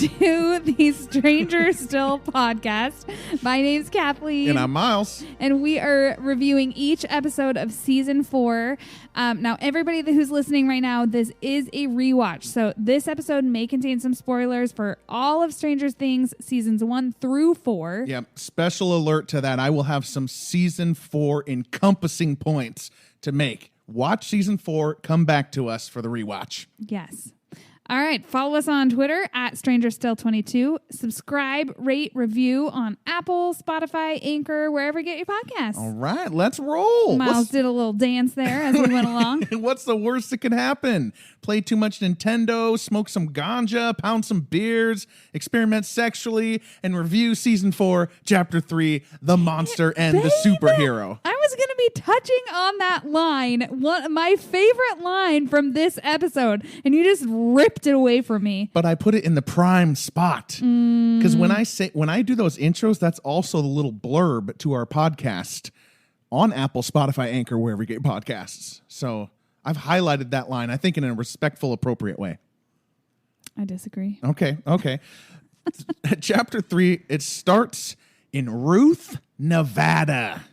to the Stranger Still podcast. My name's Kathleen. And I'm Miles. And we are reviewing each episode of season 4. Now, everybody who's listening right now, this is a rewatch. So this episode may contain some spoilers for all of Stranger Things seasons 1 through 4. Yep. Special alert to that. I will have some season 4 encompassing points to make. Watch season 4. Come back to us for the rewatch. Yes. All right. Follow us on Twitter at StrangerStill22. Subscribe, rate, review on Apple, Spotify, Anchor, wherever you get your podcasts. All right. Let's roll. Miles did a little dance there as we went along. What's the worst that could happen? Play too much Nintendo, smoke some ganja, pound some beers, experiment sexually, and review season 4, chapter 3, The Monster and the Superhero. I was going to be touching on that line, my favorite line from this episode, and you just ripped it away from me. But I put it in the prime spot. Because when I do those intros, that's also the little blurb to our podcast on Apple, Spotify, Anchor, wherever you get your podcasts. So I've highlighted that line, I think, in a respectful, appropriate way. I disagree. Okay. Chapter 3, it starts in Ruth, Nevada.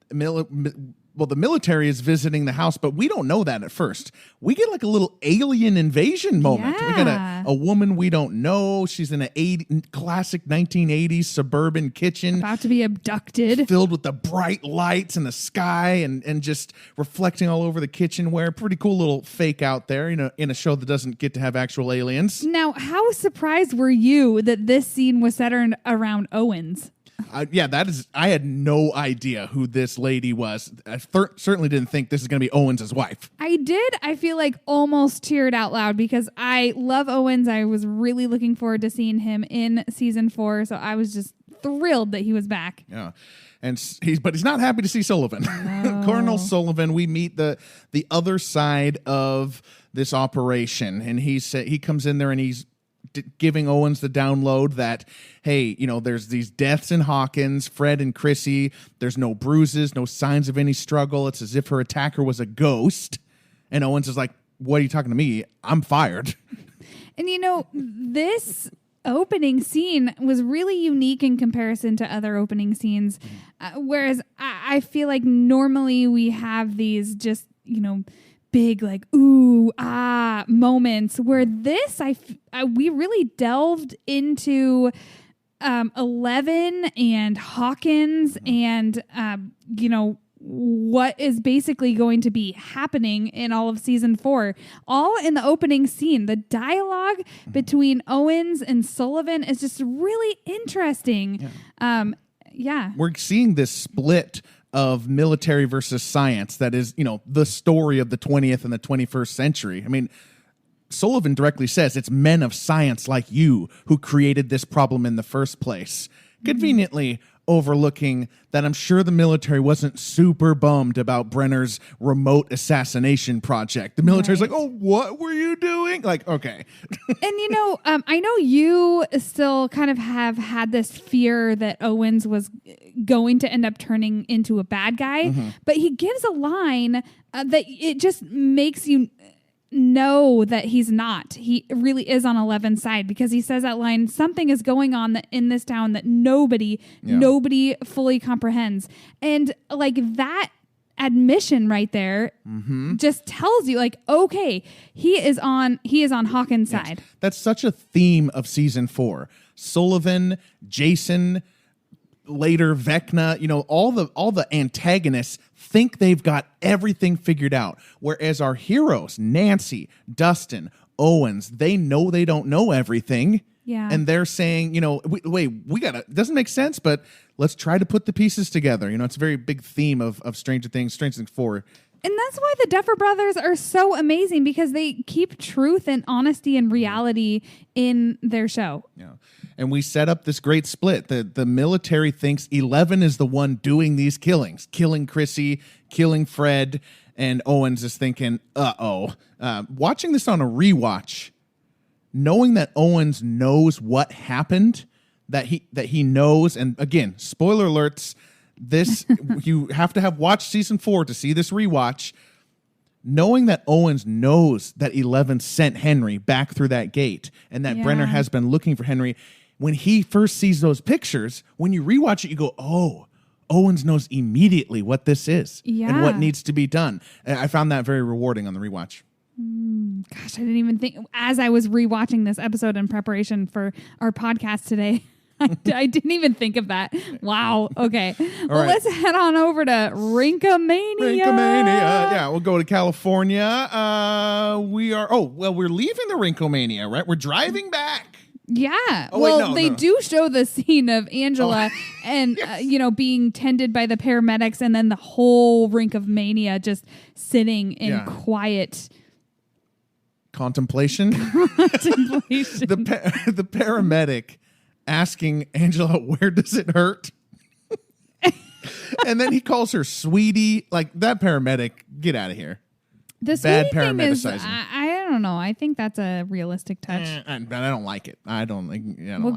The military is visiting the house, but we don't know that at first. We get like a little alien invasion moment. Yeah. We got a woman we don't know. She's in a classic 1980s suburban kitchen. About to be abducted. Filled with the bright lights in the sky and just reflecting all over the kitchenware. Pretty cool little fake out there, in a show that doesn't get to have actual aliens. Now, how surprised were you that this scene was centered around Owens? I had no idea who this lady was. I certainly didn't think this is going to be Owens' wife. I did. I feel like almost cheered out loud because I love Owens. I was really looking forward to seeing him in season 4. So I was just thrilled that he was back. Yeah. But he's not happy to see Sullivan. No. Colonel Sullivan, we meet the other side of this operation. And he comes in there and he's giving Owens the download that, hey, there's these deaths in Hawkins, Fred and Chrissy. There's no bruises, no signs of any struggle. It's as if her attacker was a ghost. And Owens is like, what are you talking to me? I'm fired. And this opening scene was really unique in comparison to other opening scenes. Whereas I feel like normally we have these just, big like ooh ah moments where this we really delved into 11 and Hawkins and what is basically going to be happening in all of season 4, all in the opening scene. The dialogue between Owens and Sullivan is just really interesting. We're seeing this split of military versus science that is, the story of the 20th and the 21st century. I mean, Sullivan directly says it's men of science like you who created this problem in the first place. Conveniently overlooking that I'm sure the military wasn't super bummed about Brenner's remote assassination project. The military's like, oh, what were you doing? Like, okay. And, I know you still kind of have had this fear that Owens was going to end up turning into a bad guy, but he gives a line that it just makes you know that he's not. He really is on 11's side because he says that line, something is going on in this town that nobody fully comprehends. And like that admission right there just tells you like, okay, he is on Hawkins' side. That's such a theme of season 4. Sullivan, Jason, later Vecna, all the antagonists think they've got everything figured out, whereas our heroes, Nancy, Dustin, Owens, they know they don't know everything. Yeah. And they're saying, we gotta, doesn't make sense, but let's try to put the pieces together. It's a very big theme of Stranger Things 4. And that's why the Duffer Brothers are so amazing, because they keep truth and honesty and reality in their show. Yeah. And we set up this great split. The military thinks 11 is the one doing these killings, killing Chrissy, killing Fred, and Owens is thinking, watching this on a rewatch, knowing that Owens knows what happened, that he knows, and again, spoiler alerts, this you have to have watched season 4 to see this rewatch. knowing that Owens knows that 11 sent Henry back through that gate and that Brenner has been looking for Henry, when he first sees those pictures, when you rewatch it, you go, oh, Owens knows immediately what this is and what needs to be done. And I found that very rewarding on the rewatch. Gosh, I didn't even think, as I was rewatching this episode in preparation for our podcast today, I didn't even think of that. Wow. Okay. Well, let's head on over to Rinkomania. Yeah, we'll go to California. We're leaving the Rinkomania, right? We're driving back. Yeah. They do show the scene of Angela and, being tended by the paramedics, and then the whole Rink of Mania just sitting in quiet contemplation. The paramedic asking Angela, where does it hurt? And then he calls her sweetie. Like, that paramedic, get out of here. The bad paramedicizing. I don't know. I think that's a realistic touch. But I don't like it. I don't like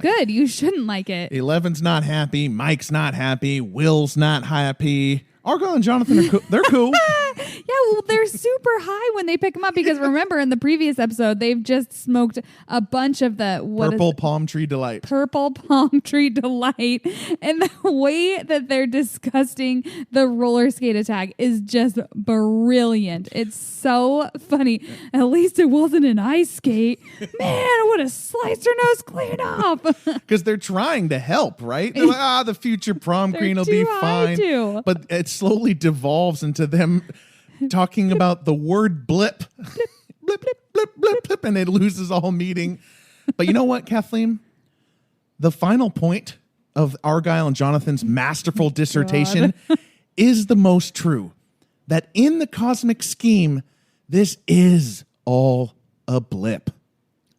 good. It. You shouldn't like it. 11's not happy. Mike's not happy. Will's not happy. Argyle and Jonathan are cool. They're cool. They're super high when they pick them up because remember in the previous episode they've just smoked a bunch of the Purple Palm Tree Delight. Purple Palm Tree Delight, and the way that they're discussing the roller skate attack is just brilliant. It's so funny. At least it wasn't an ice skate. Man, I would have sliced her nose clean off. Because they're trying to help, right? They're like, the future prom queen will be fine. But it slowly devolves into them talking about the word blip. Blip, blip, blip, blip, blip, and it loses all meaning. But you know what, Kathleen? The final point of Argyle and Jonathan's masterful dissertation is the most true. That in the cosmic scheme, this is all a blip.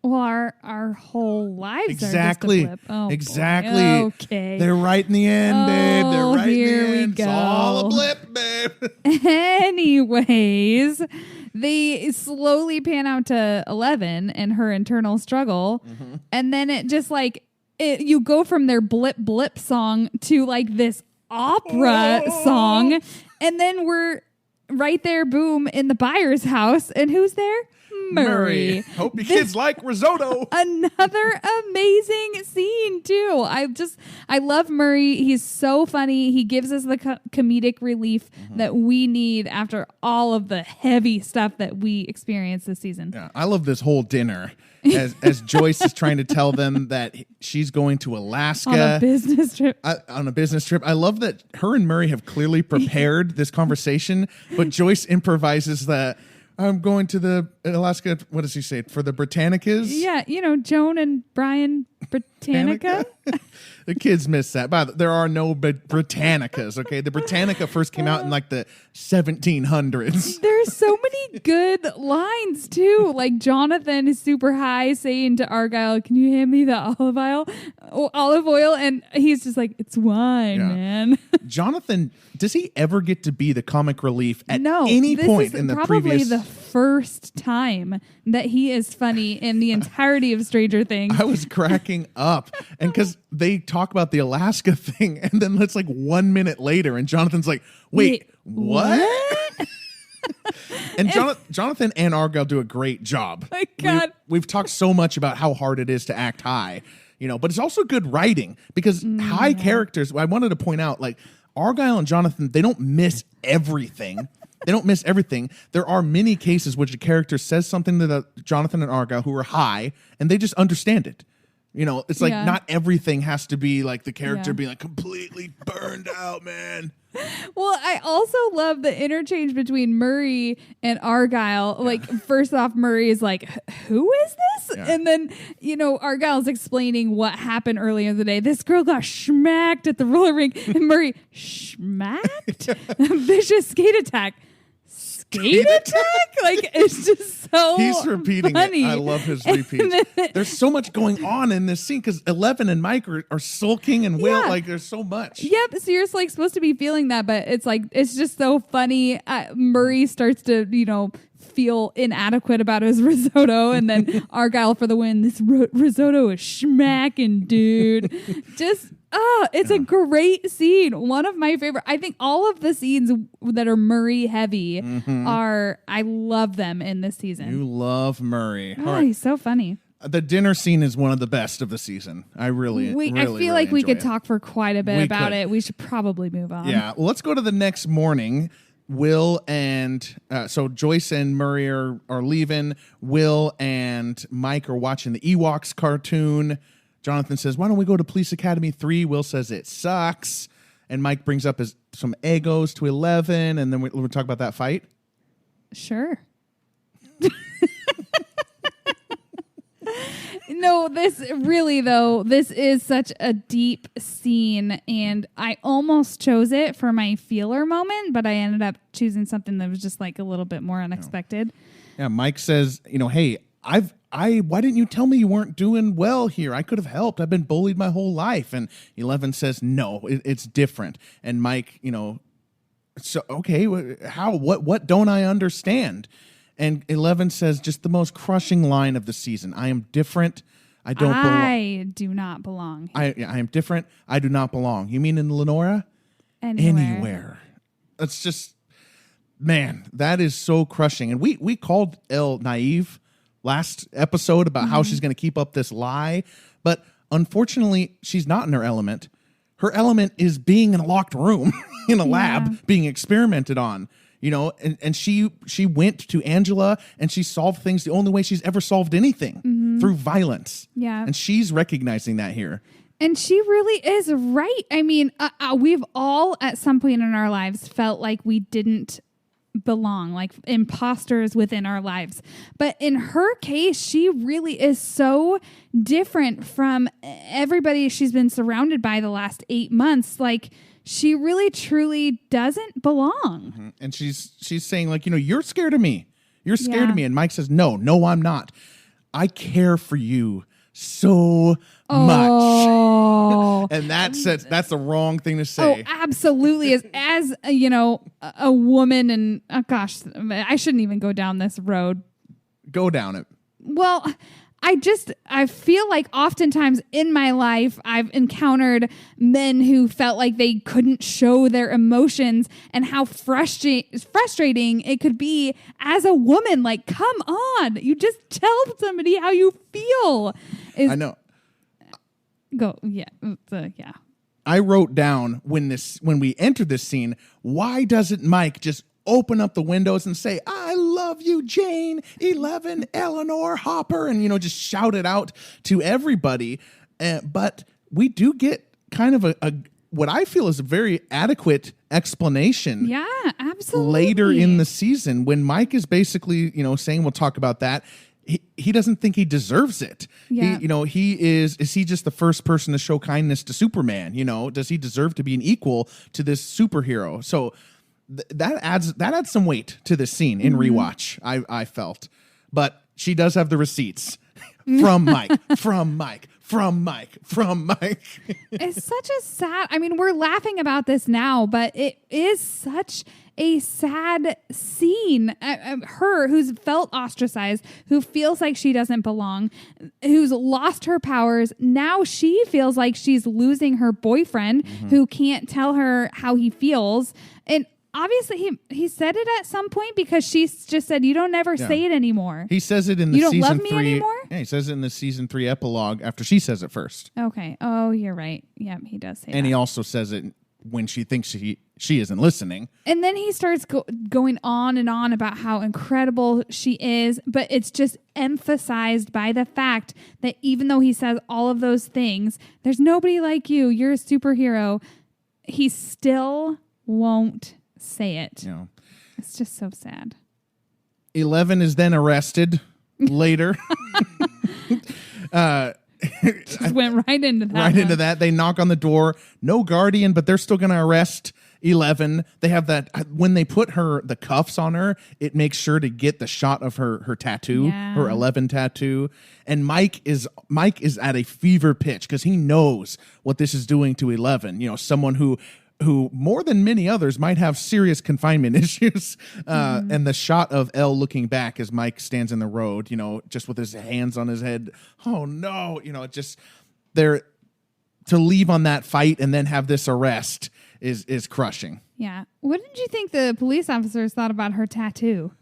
Well, our whole lives exactly. are just a blip. Oh, exactly. Boy. Okay. They're right in the end, babe. They're right in the end. Go. It's all a blip, babe. Anyways, they slowly pan out to 11 and her internal struggle. Mm-hmm. And then it just you go from their blip blip song to like this opera song. And then we're right there, boom, in the buyer's house. And who's there? Murray. Hope you kids like risotto. Another amazing scene too. I love Murray. He's so funny. He gives us the comedic relief that we need after all of the heavy stuff that we experienced this season. Yeah, I love this whole dinner as Joyce is trying to tell them that she's going to Alaska on a business trip. I love that her and Murray have clearly prepared this conversation, but Joyce improvises that. I'm going to the Alaska, what does he say, for the Britannicas? Yeah, Joan and Brian Britannica. The kids miss that. But there are no Britannicas, okay? The Britannica first came out in like the 1700s. There's so many good lines, too. Like Jonathan is super high saying to Argyle, can you hand me the olive oil? And he's just like, it's wine, man. Jonathan, does he ever get to be the comic relief at any point in the previous? Probably the first time that he is funny in the entirety of Stranger Things. I was cracking up. And because they talk about the Alaska thing, and then it's like 1 minute later, and Jonathan's like, wait what? And Jonathan and Argyle do a great job. My God. We've talked so much about how hard it is to act high, but it's also good writing because high characters, I wanted to point out, like, Argyle and Jonathan, they don't miss everything. There are many cases which a character says something to Jonathan and Argyle who are high, and they just understand it. It's like not everything has to be like the character being like completely burned out, man. Well, I also love the interchange between Murray and Argyle. Like, first off, Murray is like, who is this? Yeah. And then, Argyle's explaining what happened earlier in the day. This girl got schmacked at the roller rink. And Murray, schmacked? Vicious skate attack. Skate attack? Like, it's just so He's repeating funny. it. I love his repeats. There's so much going on in this scene because 11 and Mike are sulking and Will, like, there's so much. Yep, so you're like supposed to be feeling that, but it's like, it's just so funny. Murray starts to, feel inadequate about his risotto, and then Argyle for the win. This risotto is schmacking, dude. Just it's a great scene. One of my favorite. I think all of the scenes that are Murray heavy I love them in this season. You love Murray. Oh, right. He's so funny. The dinner scene is one of the best of the season. I feel like we could talk for quite a bit about it. We should probably move on. Yeah. Well, let's go to the next morning. Will and so Joyce and Murray are leaving. Will and Mike are watching the Ewoks cartoon. Jonathan says, "Why don't we go to Police Academy 3?" Will says it sucks. And Mike brings up some Eggos to 11. And then we'll talk about that fight. Sure. No, this is such a deep scene, and I almost chose it for my feeler moment, but I ended up choosing something that was just like a little bit more unexpected. Yeah, Mike says, hey, why didn't you tell me you weren't doing well here? I could have helped. I've been bullied my whole life. And 11 says, no, it's different. And Mike, so, okay, how, what don't I understand? And 11 says just the most crushing line of the season. I am different. I don't belong. I do not belong. I am different. I do not belong. You mean in Lenora? Anywhere. That's just, man, that is so crushing. And we called Elle naive last episode about how she's going to keep up this lie. But unfortunately, she's not in her element. Her element is being in a locked room in a lab being experimented on. And she went to Angela and she solved things the only way she's ever solved anything, through violence. Yeah. And she's recognizing that here. And she really is right. I mean, we've all at some point in our lives felt like we didn't belong, like imposters within our lives. But in her case, she really is so different from everybody she's been surrounded by the last 8 months. Like, she really, truly doesn't belong. Mm-hmm. And she's saying, like, you're scared of me. You're scared of me. And Mike says, no, I'm not. I care for you so much. And that's the wrong thing to say. Oh, absolutely. As a woman, and gosh, I shouldn't even go down this road. Go down it. Well, I feel like oftentimes in my life, I've encountered men who felt like they couldn't show their emotions, and how frustrating it could be as a woman. Like, come on, you just tell somebody how you feel. I know. Go. Yeah. Yeah. I wrote down when we entered this scene, why doesn't Mike just open up the windows and say, I love you, Jane, 11, Eleanor, Hopper, and, just shout it out to everybody. But we do get kind of a what I feel is a very adequate explanation. Yeah, absolutely. Later in the season, when Mike is basically, saying, we'll talk about that. He doesn't think he deserves it. Yeah. Is he just the first person to show kindness to Superman? Does he deserve to be an equal to this superhero? So that adds some weight to this scene in Rewatch, I felt. But she does have the receipts from Mike, from Mike. It's such a sad, we're laughing about this now, but it is such a sad scene. Her who's felt ostracized, who feels like she doesn't belong, who's lost her powers. Now she feels like she's losing her boyfriend who can't tell her how he feels. And obviously, he said it at some point, because she just said, "You don't ever say it anymore." He says it in the season 3. You don't love me anymore? Yeah, he says it in the season 3 epilogue after she says it first. Okay. Oh, you're right. Yeah, he does say that. And he also says it when she thinks she isn't listening. And then he starts going on and on about how incredible she is, but it's just emphasized by the fact that even though he says all of those things, there's nobody like you, you're a superhero, he still won't say it. It's just so sad. 11 is then arrested later. Just went right into that. Right into that. They knock on the door. No guardian, but they're still going to arrest 11. They have that when they put the cuffs on her, it makes sure to get the shot of her tattoo, her 11 tattoo. And Mike is at a fever pitch because he knows what this is doing to 11. Someone who who more than many others might have serious confinement issues. And the shot of Elle looking back as Mike stands in the road, just with his hands on his head. Oh no, just they're to leave on that fight and then have this arrest is crushing. Yeah. What did you think the police officers thought about her tattoo?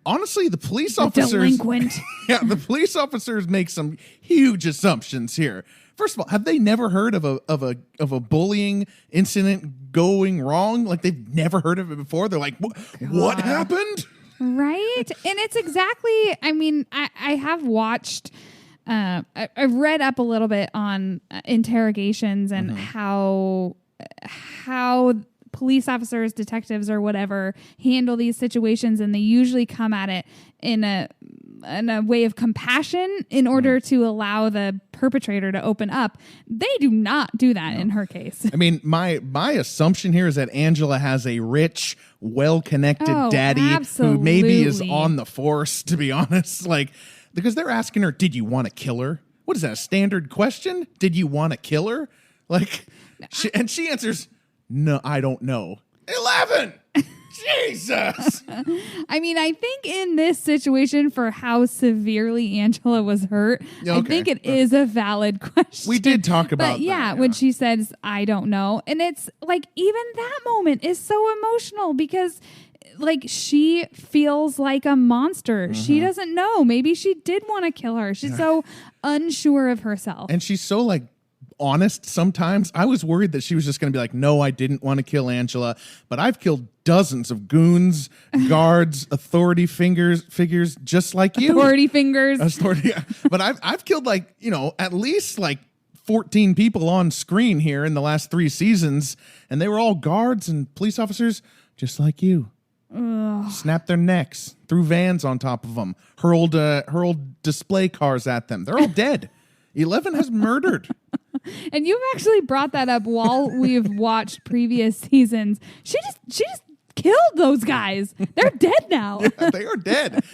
Honestly, the police officers, delinquent. Yeah, the police officers make some huge assumptions here. First of all, have they never heard of a bullying incident going wrong? Like they've never heard of it before. They're like, what happened? Right. And it's exactly, I have watched, I've read up a little bit on interrogations and how police officers, detectives, or whatever handle these situations, and they usually come at it in a way of compassion in order to allow the perpetrator to open up. They do not do that in her case. My assumption here is that Angela has a rich, well-connected daddy who maybe is on the force, to be honest. Because they're asking her, did you want to kill her? What is that, a standard question? Did you want to kill her? She answers, no, I don't know. 11! Jesus! I think in this situation, for how severely Angela was hurt, I think it is a valid question. We did talk about that. Yeah, when she says, I don't know. And it's even that moment is so emotional because she feels like a monster. She doesn't know. Maybe she did want to kill her. She's so unsure of herself. And she's so honest sometimes. I was worried that she was just going to be like, no, I didn't want to kill Angela, but I've killed dozens of goons, guards, authority figures just like you. Authority fingers. But I've killed at least 14 people on screen here in the last 3 seasons, and they were all guards and police officers just like you. Ugh. Snapped their necks, threw vans on top of them, hurled display cars at them. They're all dead. 11 has murdered. And you've actually brought that up while we've watched previous seasons. She just killed those guys. They're dead now. Yeah, they are dead.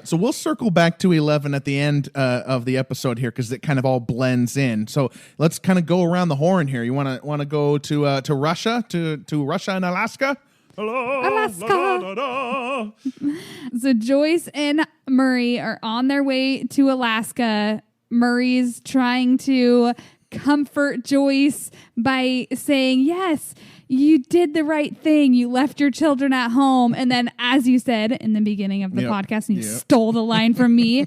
So we'll circle back to 11 at the end of the episode here because it kind of all blends in. So let's kind of go around the horn here. You want to go to Russia, to Russia and Alaska? Alaska. So Joyce and Murray are on their way to Alaska. Murray's trying to comfort Joyce by saying, yes, you did the right thing. You left your children at home. And then, as you said in the beginning of the podcast, and you stole the line from me,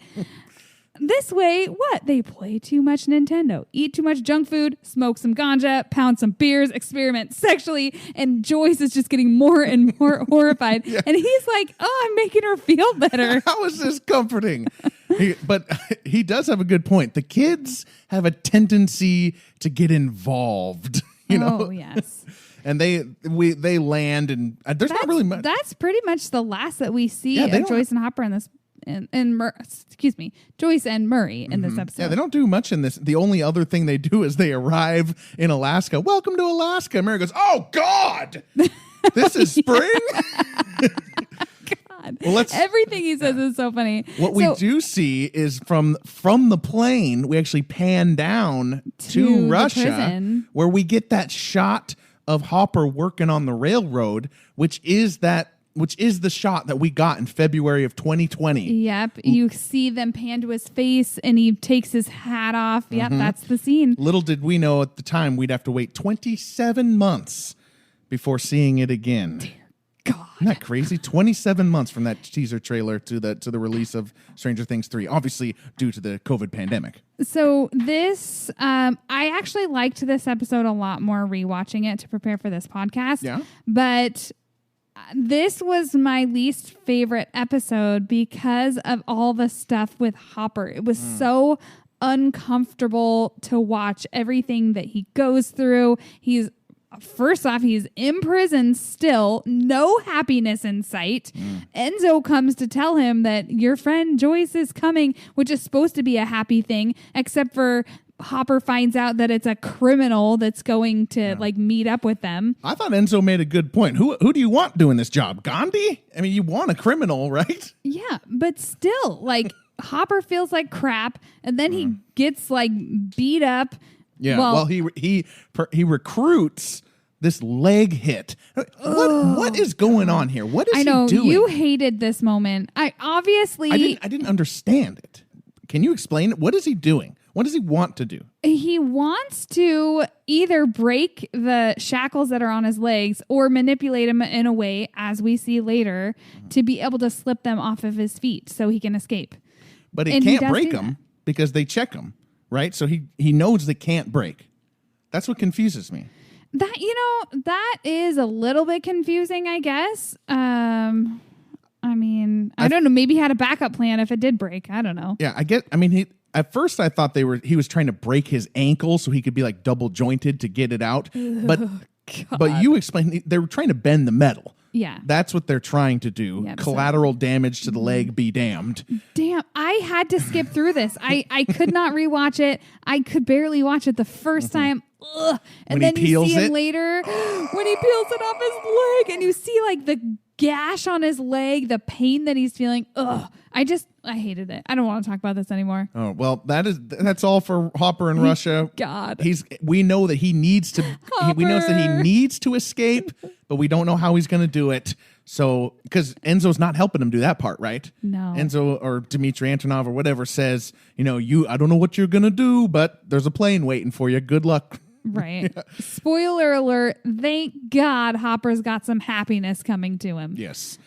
this way, what? They play too much Nintendo, eat too much junk food, smoke some ganja, pound some beers, experiment sexually, and Joyce is just getting more and more horrified. And he's like, oh, I'm making her feel better. How is this comforting? But he does have a good point. The kids have a tendency to get involved. Oh, yes. And they land, and there's not really much. That's pretty much the last that we see of Joyce and Hopper in this. Joyce and Murray in this episode. Yeah, they don't do much in this. The only other thing they do is they arrive in Alaska. Welcome to Alaska. Murray goes, oh, God, this is spring? God. Well, everything he says is so funny. What we do see is from the plane, we actually pan down to Russia, where we get that shot of Hopper working on the railroad, which is the shot that we got in February of 2020. Yep. You see them pan to his face and he takes his hat off. Yep, that's the scene. Little did we know at the time we'd have to wait 27 months before seeing it again. Dear God. Isn't that crazy? 27 months from that teaser trailer to the release of Stranger Things 3, obviously due to the COVID pandemic. So this, I actually liked this episode a lot more rewatching it to prepare for this podcast. Yeah. But this was my least favorite episode because of all the stuff with Hopper. It was so uncomfortable to watch everything that he goes through. First off, he's in prison still, no happiness in sight. Enzo comes to tell him that your friend Joyce is coming, which is supposed to be a happy thing, except for Hopper finds out that it's a criminal that's going to meet up with them. I thought Enzo made a good point. Who do you want doing this job? Gandhi? I mean, you want a criminal, right? Yeah, but still, Hopper feels like crap, and then he gets beat up. Yeah. Well, he recruits This leg hit. What is going on here? What is he doing? You hated this moment. I didn't understand it. Can you explain it? What is he doing? What does he want to do? He wants to either break the shackles that are on his legs or manipulate him in a way, as we see later, to be able to slip them off of his feet so he can escape. But he can't break them because they check him, right? So he knows they can't break. That's what confuses me. That is a little bit confusing, I guess. I don't know. Maybe he had a backup plan if it did break. I don't know. Yeah, at first I thought he was trying to break his ankle so he could be like double jointed to get it out. But you explained they were trying to bend the metal. Yeah. That's what they're trying to do. Yep, collateral damage to the leg be damned. Damn, I had to skip through this. I could not rewatch it. I could barely watch it the first time. Ugh. And then you see him later when he peels it off his leg and you see like the gash on his leg, the pain that he's feeling. Ugh. I hated it. I don't want to talk about this anymore. Oh, well, that's all for Hopper in Russia. God. We know that he needs to escape, but we don't know how he's going to do it. So, because Enzo's not helping him do that part, right? No. Enzo or Dmitry Antonov or whatever says, I don't know what you're going to do, but there's a plane waiting for you. Good luck. Right. Yeah. Spoiler alert. Thank God Hopper's got some happiness coming to him. Yes.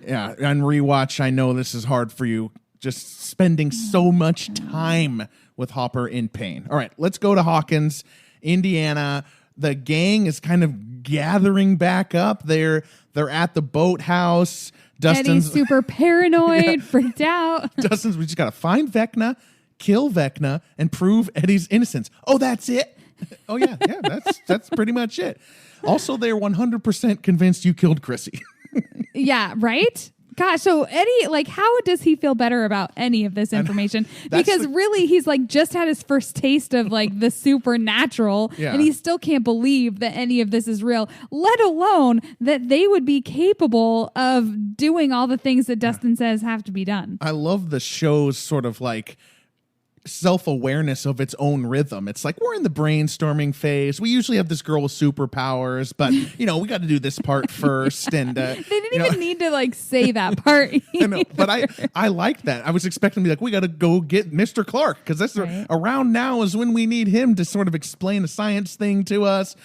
Yeah. On Rewatch, I know this is hard for you. Just spending so much time with Hopper in pain. All right, let's go to Hawkins, Indiana. The gang is kind of gathering back up. They're at the boathouse. Eddie's super paranoid, freaked out. Dustin's, we just got to find Vecna, kill Vecna, and prove Eddie's innocence. Oh, that's it? Oh, yeah, that's pretty much it. Also, they're 100% convinced you killed Chrissy. Yeah, right? Gosh, so Eddie, how does he feel better about any of this information? Because really, he's just had his first taste of the supernatural, and he still can't believe that any of this is real, let alone that they would be capable of doing all the things that Dustin says have to be done. I love the show's sort of self-awareness of its own rhythm. It's we're in the brainstorming phase. We usually have this girl with superpowers, but we got to do this part first. And they didn't even need to say that part. I know, but I like that. I was expecting to be we got to go get Mr. Clark because that's around now is when we need him to sort of explain a science thing to us.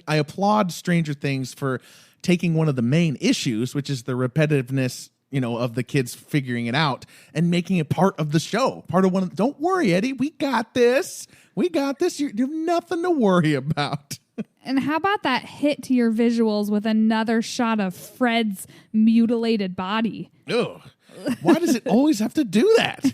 I applaud Stranger Things for taking one of the main issues, which is the repetitiveness of the kids figuring it out and making it part of the show. Don't worry, Eddie. We got this. You have nothing to worry about. And how about that hit to your visuals with another shot of Fred's mutilated body? Ugh. Why does it always have to do that?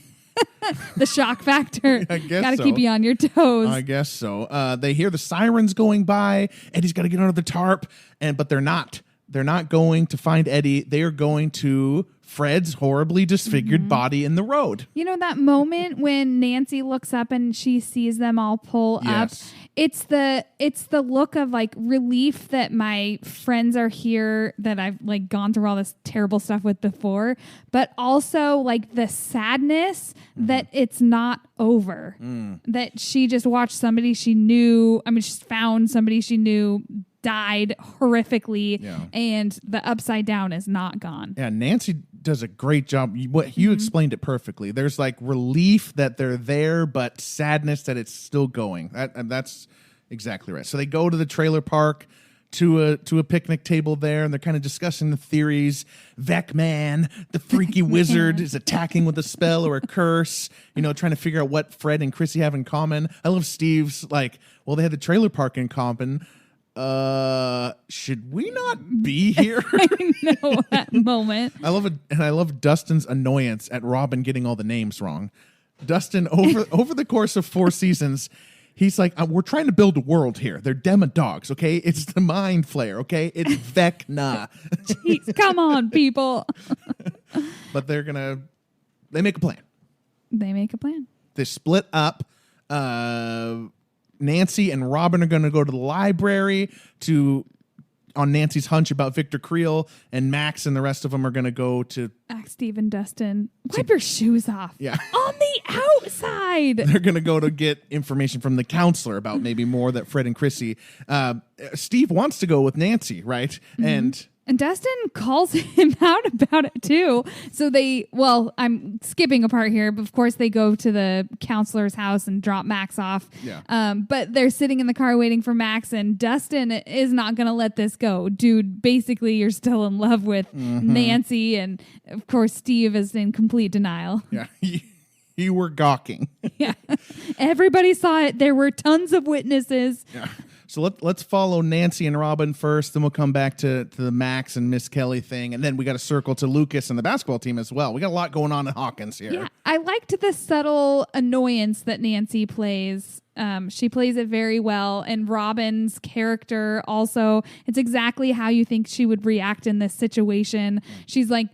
The shock factor. I guess Gotta keep you on your toes. I guess so. They hear the sirens going by. Eddie's got to get under the tarp, but they're not. They're not going to find Eddie. They are going to Fred's horribly disfigured body in the road. That moment when Nancy looks up and she sees them all pull up. It's the look of relief that my friends are here that I've gone through all this terrible stuff with before, but also the sadness that it's not over. That she just watched somebody she knew. She found somebody she knew died horrifically, and the upside down is not gone. Yeah, Nancy does a great job. You explained it perfectly. There's relief that they're there, but sadness that it's still going. That's exactly right. So they go to the trailer park to a picnic table there, and they're kind of discussing the theories. Vecman, the freaky wizard, is attacking with a spell or a curse, trying to figure out what Fred and Chrissy have in common. I love Steve's they had the trailer park in common. Should we not be here? I know that moment. I love it, and I love Dustin's annoyance at Robin getting all the names wrong. Dustin, over the course of 4 seasons, he's we're trying to build a world here. They're demodogs, okay? It's the Mind Flayer, okay? It's Vecna. Jeez, come on, people. But they make a plan. They split up. Nancy and Robin are going to go to the library to on Nancy's hunch about Victor Creel, and Max and the rest of them are going to go to Steve and Dustin. Wipe your shoes off. Yeah. On the outside. They're going to go to get information from the counselor about maybe more that Fred and Chrissy. Steve wants to go with Nancy, right? Mm-hmm. And Dustin calls him out about it too. So I'm skipping a part here, but of course they go to the counselor's house and drop Max off. Yeah. But they're sitting in the car waiting for Max, and Dustin is not going to let this go. Dude, basically you're still in love with Nancy, and of course Steve is in complete denial. Yeah. You were gawking. Yeah. Everybody saw it. There were tons of witnesses. Yeah. So let's follow Nancy and Robin first, then we'll come back to the Max and Miss Kelly thing, and then we got to circle to Lucas and the basketball team as well. We got a lot going on in Hawkins here. Yeah, I liked the subtle annoyance that Nancy plays. She plays it very well, and Robin's character also, it's exactly how you think she would react in this situation. She's like,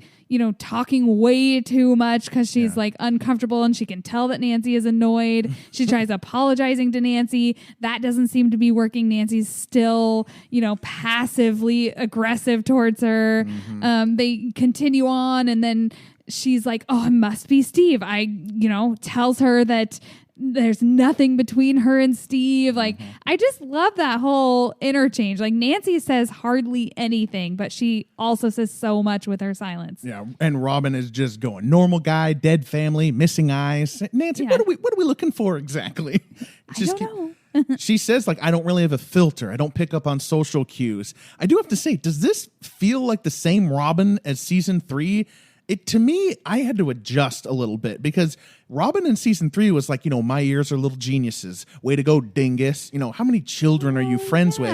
talking way too much because she's like uncomfortable, and she can tell that Nancy is annoyed. She tries apologizing to Nancy. That doesn't seem to be working. Nancy's still, passively aggressive towards her. They continue on, and then she's like, oh, it must be Steve. Tells her that there's nothing between her and Steve. Like, I just love that whole interchange. Like, Nancy says hardly anything, but she also says so much with her silence. Yeah, and Robin is just going, normal guy, dead family, missing eyes. Nancy, what are we looking for exactly? I don't know. She says, I don't really have a filter. I don't pick up on social cues. I do have to say, does this feel like the same Robin as season 3? To me, I had to adjust a little bit because Robin in season 3 was like, my ears are little geniuses. Way to go, dingus. How many children are you friends with?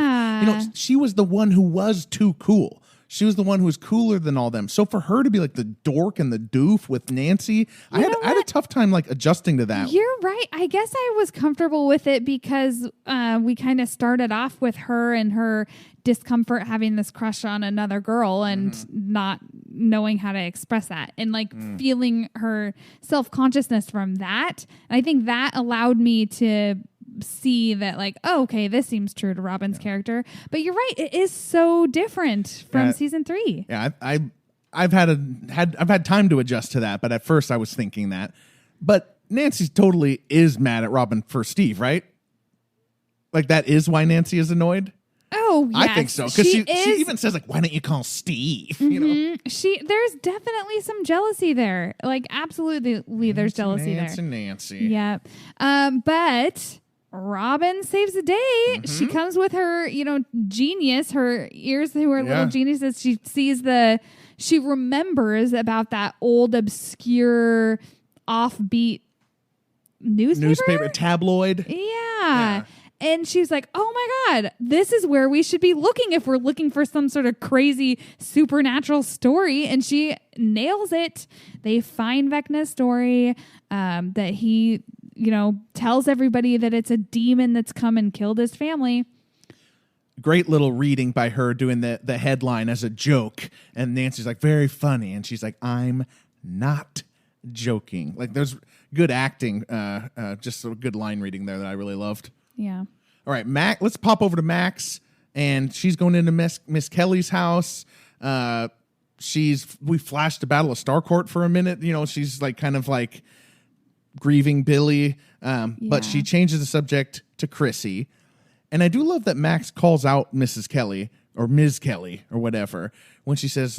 She was the one who was too cool. She was the one who was cooler than all them. So for her to be like the dork and the doof with Nancy, I had a tough time adjusting to that. You're right. I guess I was comfortable with it because we kind of started off with her and her discomfort having this crush on another girl and not knowing how to express that and feeling her self-consciousness from that. And I think that allowed me to see that okay, this seems true to Robin's character. But you're right, it is so different from season 3. Yeah, I've had time to adjust to that, but at first I was thinking that. But Nancy totally is mad at Robin for Steve, right? That is why Nancy is annoyed? Oh, yes. I think so. Because she even says, why don't you call Steve? There's definitely some jealousy there. Absolutely, there's jealousy there. Nancy. Yeah. But Robin saves the day. She comes with her, genius, her ears who are little geniuses. She remembers about that old, obscure, offbeat newspaper tabloid. Yeah. And she's like, oh my God, this is where we should be looking if we're looking for some sort of crazy supernatural story. And she nails it. They find Vecna's story that he, tells everybody that it's a demon that's come and killed his family. Great little reading by her doing the headline as a joke. And Nancy's like, very funny. And she's like, I'm not joking. There's good acting, just a good line reading there that I really loved. Yeah. All right, let's pop over to Max, and she's going into Miss Kelly's house. We flashed the Battle of Starcourt for a minute. She's grieving Billy, but she changes the subject to Chrissy. And I do love that Max calls out Mrs. Kelly or Ms. Kelly or whatever when she says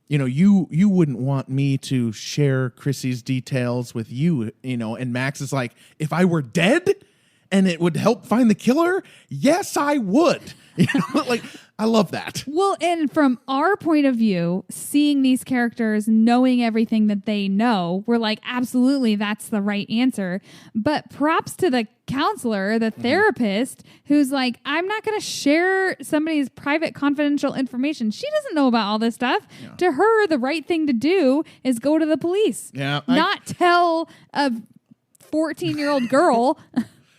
you wouldn't want me to share Chrissy's details with you, and Max is like, if I were dead and it would help find the killer, yes, I would. I love that. Well, and from our point of view, seeing these characters, knowing everything that they know, we're like, absolutely, that's the right answer. But props to the counselor, the therapist, who's like, I'm not going to share somebody's private, confidential information. She doesn't know about all this stuff. Yeah. To her, the right thing to do is go to the police. Yeah, not tell a 14-year-old girl.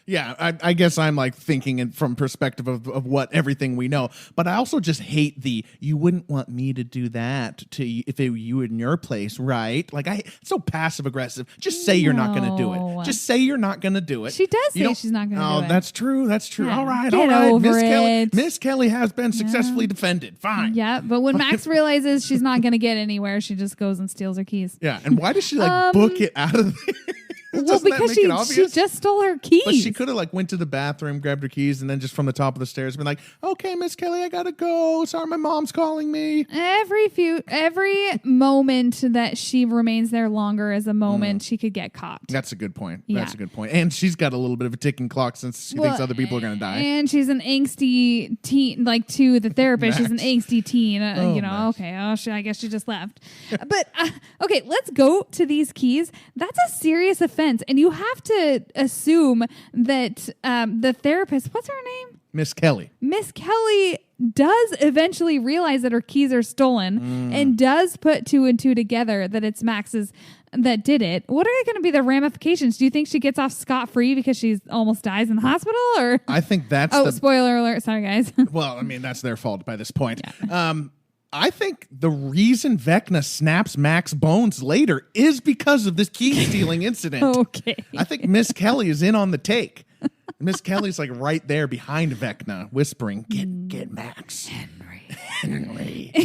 Yeah, I guess I'm like thinking it from perspective of what everything we know, but I also just hate you wouldn't want me to do that to you if you were in your place, right? Like it's so passive aggressive. Just say you're not going to do it. Just say you're not going to do it. She does say she's not going to do it. Oh, that's true. That's true. Yeah. All right. Get over Miss Kelly has been successfully defended. Fine. Yeah, but when Max realizes she's not going to get anywhere, she just goes and steals her keys. Yeah, and why does she book it out of there? Well, because she just stole her keys. But she could have went to the bathroom, grabbed her keys, and then just from the top of the stairs been like, "Okay, Miss Kelly, I gotta go. Sorry, my mom's calling me." Every moment that she remains there longer is a moment she could get caught. That's a good point. Yeah. That's a good point. And she's got a little bit of a ticking clock since she thinks other people are gonna die. And she's an angsty teen, to the therapist. She's an angsty teen. Max. Okay. I guess she just left. But okay, let's go to these keys. That's a serious offense. And you have to assume that the therapist, what's her name? Miss Kelly. Miss Kelly does eventually realize that her keys are stolen and does put two and two together that it's Max's that did it. What are going to be the ramifications? Do you think she gets off scot-free because she almost dies in the hospital? Or I think that's spoiler alert. Sorry, guys. Well, I mean, that's their fault by this point. Yeah. I think the reason Vecna snaps Max's bones later is because of this key stealing incident. Okay. I think Miss Kelly is in on the take. Miss Kelly's right there behind Vecna, whispering, "Get Max, Henry,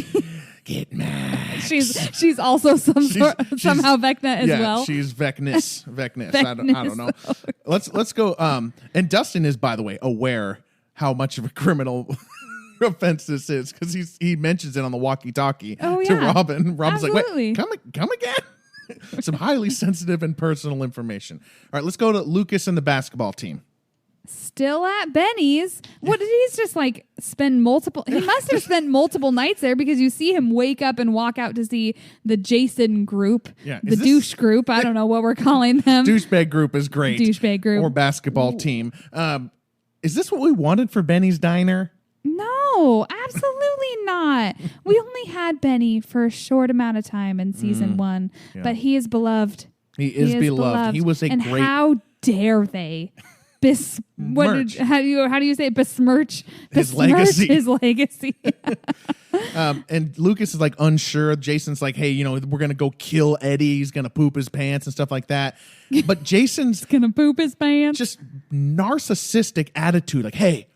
get Max." She's also somehow Vecna as well. Yeah, she's Vecnus. I don't know. Let's go. And Dustin is, by the way, aware how much of a criminal offense this is because he mentions it on the walkie-talkie to Robin. Robin's Absolutely. like, "Wait, come again." Some highly sensitive and personal information. All right, let's go to Lucas and the basketball team. Still at Benny's. What did he just spend multiple? He must have spent multiple nights there because you see him wake up and walk out to see the Jason group, douche group. I don't know what we're calling them. Douchebag group is great. Douchebag group or basketball team. Is this what we wanted for Benny's Diner? No, absolutely not. We only had Benny for a short amount of time in season 1, but he is beloved. He is beloved. He was and great. How dare they? How do you say besmirch his legacy? His legacy. And Lucas is unsure. Jason's like, "Hey, we're gonna go kill Eddie. He's gonna poop his pants and stuff like that." But Jason's gonna poop his pants. Just narcissistic attitude. Like, "Hey,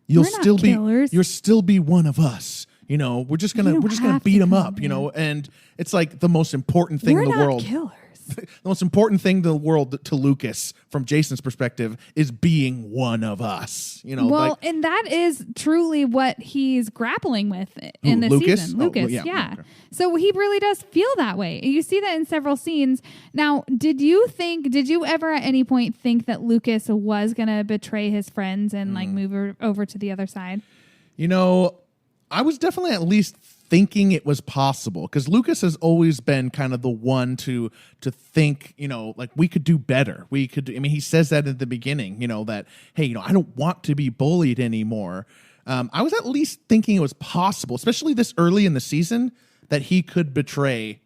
you'll still be one of us. We're just gonna beat him up. And it's the most important thing in the world. Killers. The most important thing in the world to Lucas, from Jason's perspective, is being one of us. And that is truly what he's grappling with in this Lucas? season. Lucas, yeah. Okay. So he really does feel that way. You see that in several scenes. Now, did you ever at any point think that Lucas was going to betray his friends and move over to the other side? I was definitely at least thinking it was possible because Lucas has always been kind of the one to think, we could do better. We could. I mean, he says that at the beginning, that, hey, I don't want to be bullied anymore. I was at least thinking it was possible, especially this early in the season, that he could betray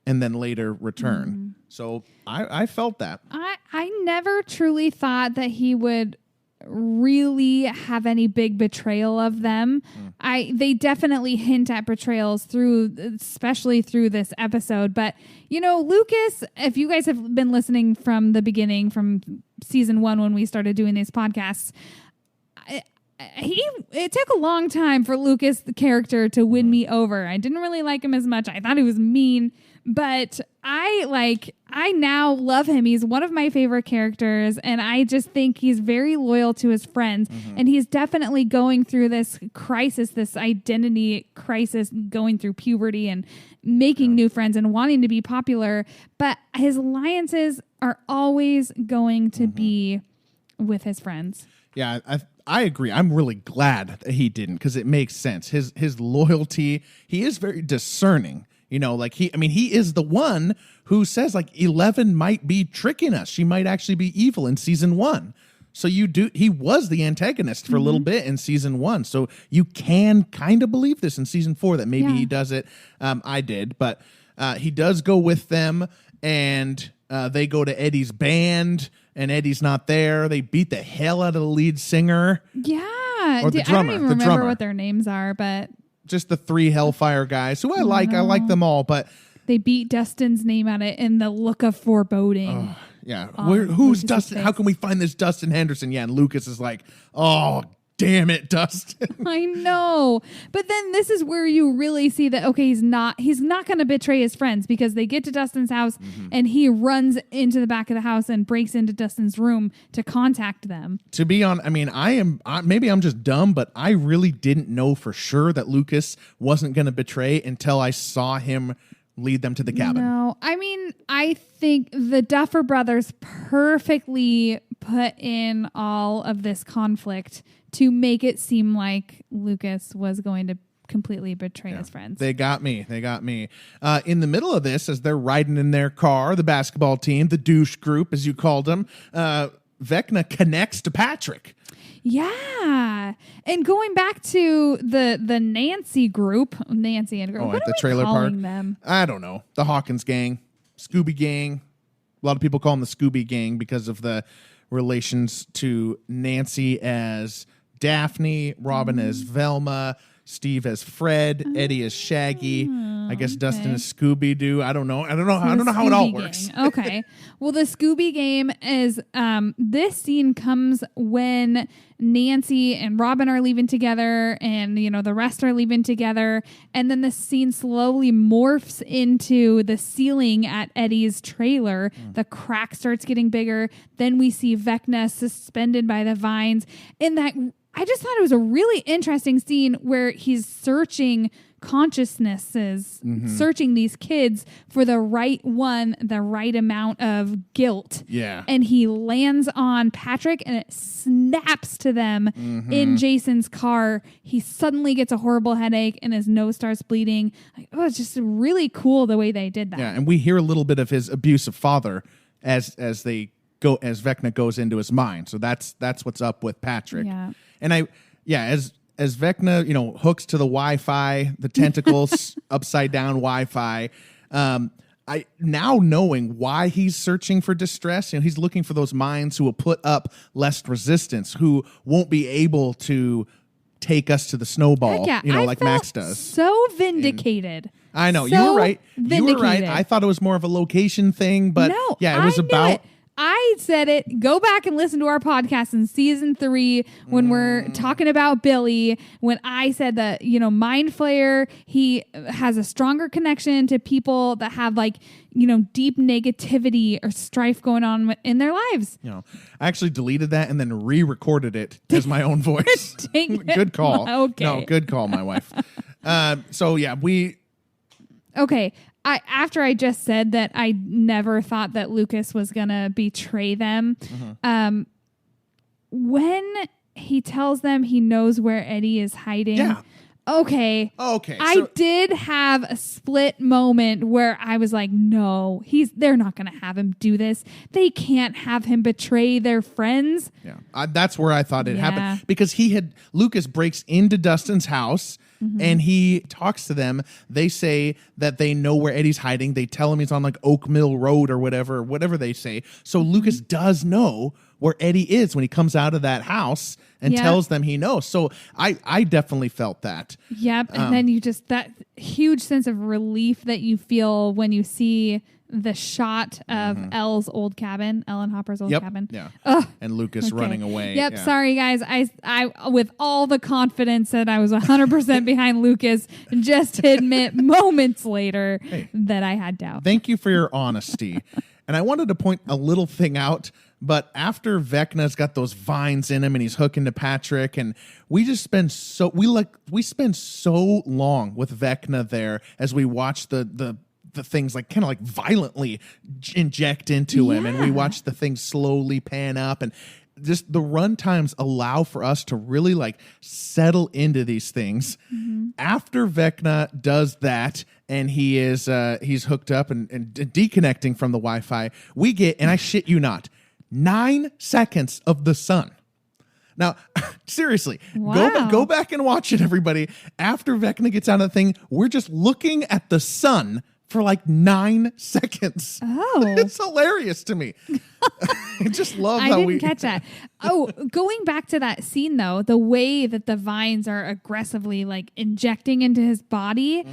and then later return. Mm-hmm. So I felt that. I never truly thought that he would really have any big betrayal of them. They definitely hint at betrayals especially through this episode. But Lucas, if you guys have been listening from the beginning, from season 1 when we started doing these podcasts, it took a long time for Lucas, the character, to win me over. I didn't really like him as much. I thought he was mean, but I now love him. He's one of my favorite characters, and I just think he's very loyal to his friends. Mm-hmm. And he's definitely going through this crisis, this identity crisis, going through puberty and making new friends and wanting to be popular. But his alliances are always going to be with his friends. Yeah, I agree. I'm really glad that he didn't, because it makes sense. His loyalty, he is very discerning. He is the one who says 11 might be tricking us. She might actually be evil in season 1. So he was the antagonist for a little bit in season 1. So you can kind of believe this in season 4 that maybe he does it. I did, but he does go with them, and they go to Eddie's band. and Eddie's not there. They beat the hell out of the lead singer. Yeah. Or the drummer. I don't even remember what their names are, but just the 3 Hellfire guys who I like. I like them all, but they beat Dustin's name out of it in the look of foreboding. Yeah. Who's Dustin? How can we find this Dustin Henderson? Yeah. And Lucas is like, oh, damn it, Dustin. I know. But then this is where you really see that, okay, he's not going to betray his friends, because they get to Dustin's house and he runs into the back of the house and breaks into Dustin's room to contact them. To be on, I mean, maybe I'm just dumb, but I really didn't know for sure that Lucas wasn't going to betray until I saw him lead them to the cabin. No, I mean, I think the Duffer Brothers perfectly put in all of this conflict to make it seem like Lucas was going to completely betray his friends. They got me. In the middle of this, as they're riding in their car, the basketball team, the douche group, as you called them, Vecna connects to Patrick. Yeah. And going back to the Nancy group, Nancy and group, what at are the trailer park? Them? I don't know. The Hawkins gang, Scooby gang. A lot of people call them the Scooby gang because of the relations to Nancy as Daphne, Robin as Velma, Steve as Fred, Eddie as Shaggy. I guess Dustin as Scooby-Doo. I don't know. I don't know how it all works. Okay. Well, the Scooby game is this scene comes when Nancy and Robin are leaving together, and the rest are leaving together, and then the scene slowly morphs into the ceiling at Eddie's trailer. The crack starts getting bigger. Then we see Vecna suspended by the vines. In that, I just thought it was a really interesting scene where he's searching consciousnesses, searching these kids for the right one, the right amount of guilt. Yeah. And he lands on Patrick and it snaps to them in Jason's car. He suddenly gets a horrible headache and his nose starts bleeding. It's just really cool the way they did that. Yeah, and we hear a little bit of his abusive father as Vecna goes into his mind. So that's what's up with Patrick. Yeah. And as Vecna, hooks to the Wi-Fi, the tentacles upside down Wi-Fi. I now knowing why he's searching for distress, he's looking for those minds who will put up less resistance, who won't be able to take us to the snowball, like Max does. So vindicated. I know, so you were right. Vindicated. You were right. I thought it was more of a location thing, but no, it was about. I said it. Go back and listen to our podcast in season 3 when we're talking about Billy. When I said that, Mind Flayer, he has a stronger connection to people that have deep negativity or strife going on in their lives. I actually deleted that and then re-recorded it as my own voice. Good call. Okay. No, good call, my wife. Okay. After I just said that I never thought that Lucas was going to betray them, when he tells them he knows where Eddie is hiding, okay. I did have a split moment where I was like, no, they're not going to have him do this. They can't have him betray their friends. Yeah, that's where I thought it happened, because Lucas breaks into Dustin's house. And he talks to them. They say that they know where Eddie's hiding. They tell him he's on Oak Mill Road or whatever they say. So Lucas does know where Eddie is when he comes out of that house and tells them he knows. So I definitely felt that. Yep. And then that huge sense of relief that you feel when you see the shot of Ellen Hopper's old cabin. Yeah. And Lucas running away. Yep. Yeah. Sorry, guys. I with all the confidence that I was 100% behind Lucas, just to admit moments later that I had doubt. Thank you for your honesty. And I wanted to point a little thing out, but after Vecna's got those vines in him and he's hooking to Patrick, and we spend so long with Vecna there as we watch the things kind of violently inject into him, and we watch the things slowly pan up, and just the run times allow for us to really settle into these things. After Vecna does that and he's hooked up and deconnecting from the Wi-Fi, we get, and I shit you not, 9 seconds of the sun. Now, seriously, go back and watch it, everybody. After Vecna gets out of the thing, we're just looking at the sun for like 9 seconds. Oh. It's hilarious to me. I just love I how didn't catch that. Oh, going back to that scene though, the way that the vines are aggressively like injecting into his body,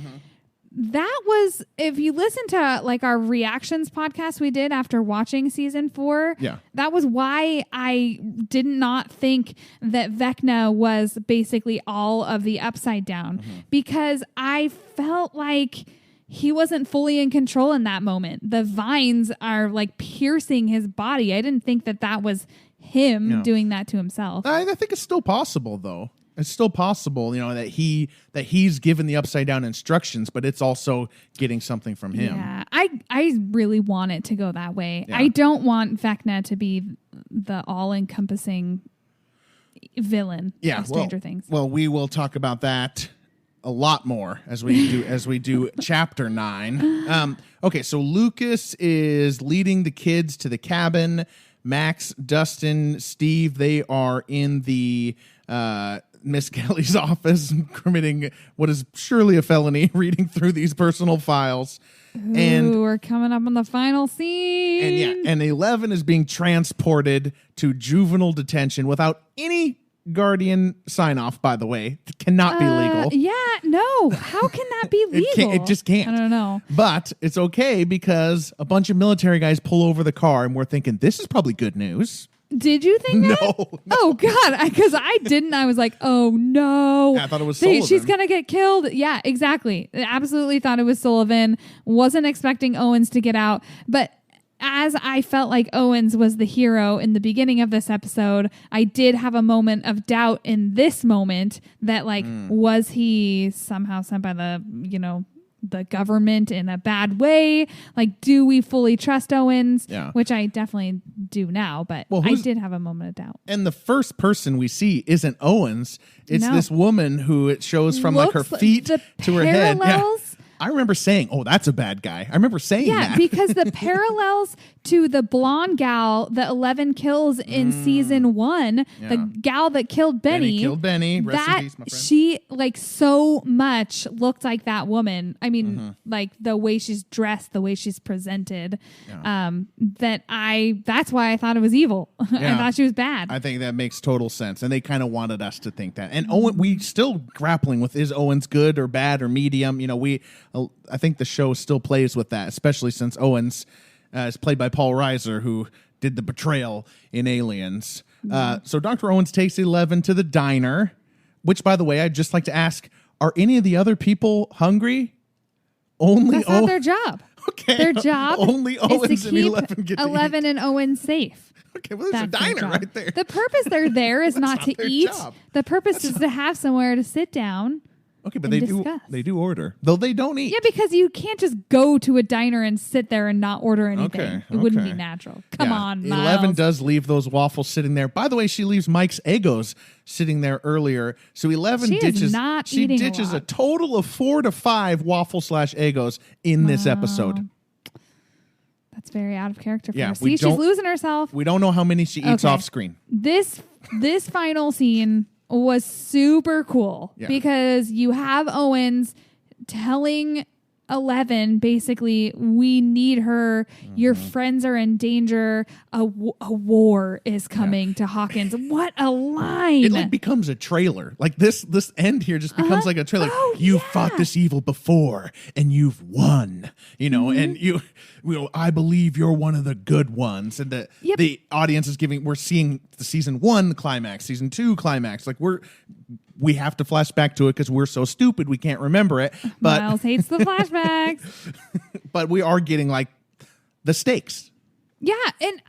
that was, if you listen to like our reactions podcast we did after watching season 4, that was why I did not think that Vecna was basically all of the Upside Down, because I felt like he wasn't fully in control in that moment. The vines are like piercing his body. I didn't think that that was him doing that to himself. I think it's still possible though. It's still possible, that he's given the Upside Down instructions, but it's also getting something from him. Yeah, I really want it to go that way. Yeah. I don't want Vecna to be the all-encompassing villain of Stranger Things. Well, we will talk about that a lot more as we do chapter 9. Okay, so Lucas is leading the kids to the cabin. Max, Dustin, Steve, they are in the Miss Kelly's office committing what is surely a felony, reading through these personal files. And we're coming up on the final scene. And 11 is being transported to juvenile detention without any guardian sign off, by the way. It cannot be legal. Yeah, no. How can that be legal? It just can't. I don't know. But it's okay because a bunch of military guys pull over the car and we're thinking, this is probably good news. Did you think that? No. Oh, God. Because I didn't. I was like, oh, no. Yeah, I thought it was Sullivan. She's going to get killed. Yeah, exactly. Absolutely thought it was Sullivan. Wasn't expecting Owens to get out. But as I felt like Owens was the hero in the beginning of this episode, I did have a moment of doubt in this moment that, like, was he somehow sent by the government in a bad way? Like, do we fully trust Owens? Yeah. Which I definitely do now, but I did have a moment of doubt. And the first person we see isn't Owens. It's this woman who it shows from like her feet to her head. Yeah. I remember saying, oh, that's a bad guy. I remember saying that. Yeah, because the parallels to the blonde gal that 11 kills in season 1, the gal that killed Benny. Killed Benny. Rest in peace, my friend. She, like, so much looked like that woman. I mean, like, the way she's dressed, the way she's presented, that's why I thought it was evil. I thought she was bad. I think that makes total sense. And they kind of wanted us to think that. And Owen, we still grappling with, is Owens good or bad or medium? I think the show still plays with that, especially since Owens is played by Paul Reiser, who did the betrayal in Aliens. So Dr. Owens takes 11 to the diner, which, by the way, I'd just like to ask, are any of the other people hungry? That's not their job. Okay. Their job only Owens is to and keep 11 get to 11 eat. and Owens safe. Okay, well, there's a diner right there. The purpose they're there is not to eat. Job. The purpose is to have somewhere to sit down. Okay, but they do order, though they don't eat. Yeah, because you can't just go to a diner and sit there and not order anything. Okay, it wouldn't be natural. Come on, Miles. 11 does leave those waffles sitting there. By the way, she leaves Mike's Eggos sitting there earlier. So 11 ditches a total of 4 to 5 waffle/Eggos in this episode. That's very out of character for her. See, she's losing herself. We don't know how many she eats off screen. This final scene was super cool because you have Owens telling 11 basically, we need her. Your friends are in danger. A war is coming to Hawkins. What a line! It like becomes a trailer. Like this end here just becomes like a trailer. Oh, you fought this evil before, and you've won. And you. I believe you're one of the good ones, and the audience is giving. We're seeing the season 1 climax, season 2 climax. Like we have to flash back to it because we're so stupid we can't remember it. But Miles hates the flashbacks. But we are getting like the stakes. Yeah, and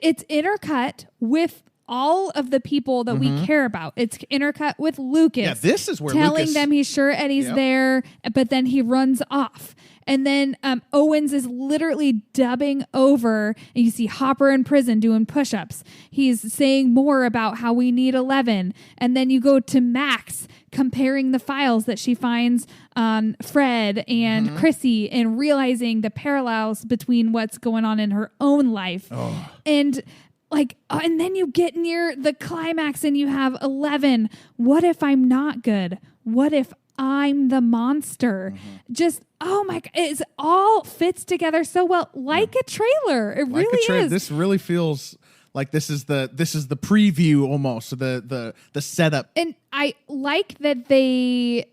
it's intercut with all of the people that we care about. It's intercut with Lucas. Yeah, this is where telling them he's sure Eddie's there, but then he runs off. And then Owens is literally dubbing over, and you see Hopper in prison doing push-ups. He's saying more about how we need 11. And then you go to Max comparing the files that she finds on Fred and Chrissy and realizing the parallels between what's going on in her own life. Oh. And then you get near the climax and you have 11. What if I'm not good? What if I'm the monster. Just, oh my God, it all fits together so well, like a trailer. It like really is. This really feels like this is the preview almost, the setup. And I like that they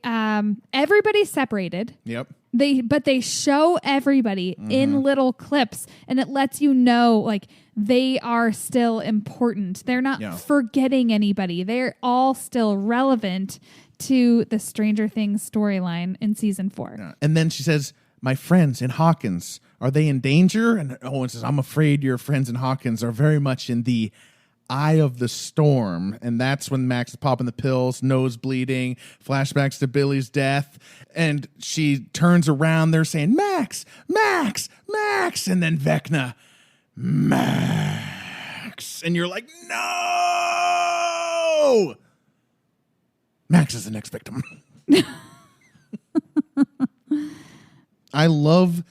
everybody's separated. Yep. But they show everybody in little clips, and it lets you know like they are still important. They're not forgetting anybody. They're all still relevant to the Stranger Things storyline in season 4. Yeah. And then she says, "My friends in Hawkins, are they in danger?" And Owen says, "I'm afraid your friends in Hawkins are very much in the eye of the storm." And that's when Max is popping the pills, nose bleeding, flashbacks to Billy's death. And she turns around, they're saying, "Max, Max, Max." And then Vecna, "Max." And you're like, no! Max is the next victim. I love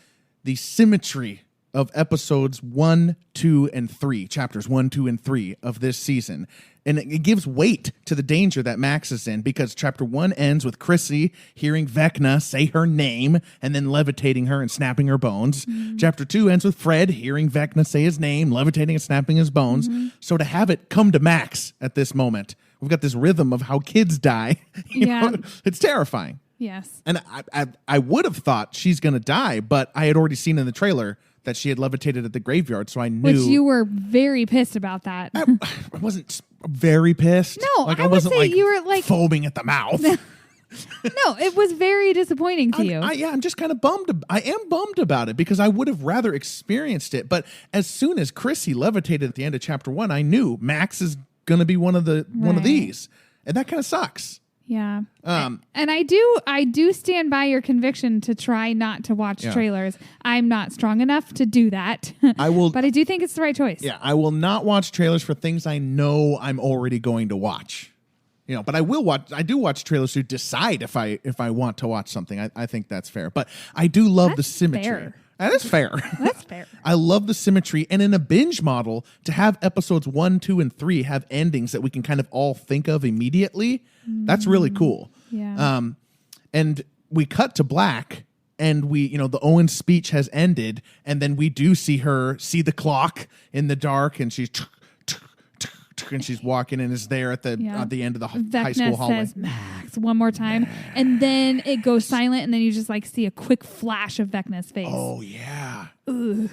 the symmetry of episodes 1, 2, and 3, chapters 1, 2, and 3 of this season. And it gives weight to the danger that Max is in, because chapter 1 ends with Chrissy hearing Vecna say her name and then levitating her and snapping her bones. Chapter 2 ends with Fred hearing Vecna say his name, levitating and snapping his bones. So to have it come to Max at this moment, we've got this rhythm of how kids die. You know, it's terrifying. Yes. And I would have thought she's going to die, but I had already seen in the trailer that she had levitated at the graveyard, so I knew. Which you were very pissed about that. I wasn't very pissed. No, like, I wasn't would say you were like foaming at the mouth. No, it was very disappointing to you. I'm just kind of bummed. I am bummed about it because I would have rather experienced it. But as soon as Chrissy levitated at the end of chapter 1, I knew Max is going to be one of these, and that kind of sucks. Yeah. And I do stand by your conviction to try not to watch trailers. I'm not strong enough to do that. I will, but I do think it's the right choice. Yeah, I will not watch trailers for things I know I'm already going to watch. You know, but I will watch. I do watch trailers to decide if I want to watch something. I think that's fair. But I do love the symmetry. Fair. That is fair. That's fair. I love the symmetry. And in a binge model, to have episodes 1, 2, and 3 have endings that we can kind of all think of immediately, that's really cool. Yeah. And we cut to black, and the Owen speech has ended, and then we do see her see the clock in the dark, and she's walking and is there at the end of the high school hallway. Says Max one more time, and then it goes silent, and then you just like see a quick flash of Vecna's face. Oh yeah. Ugh.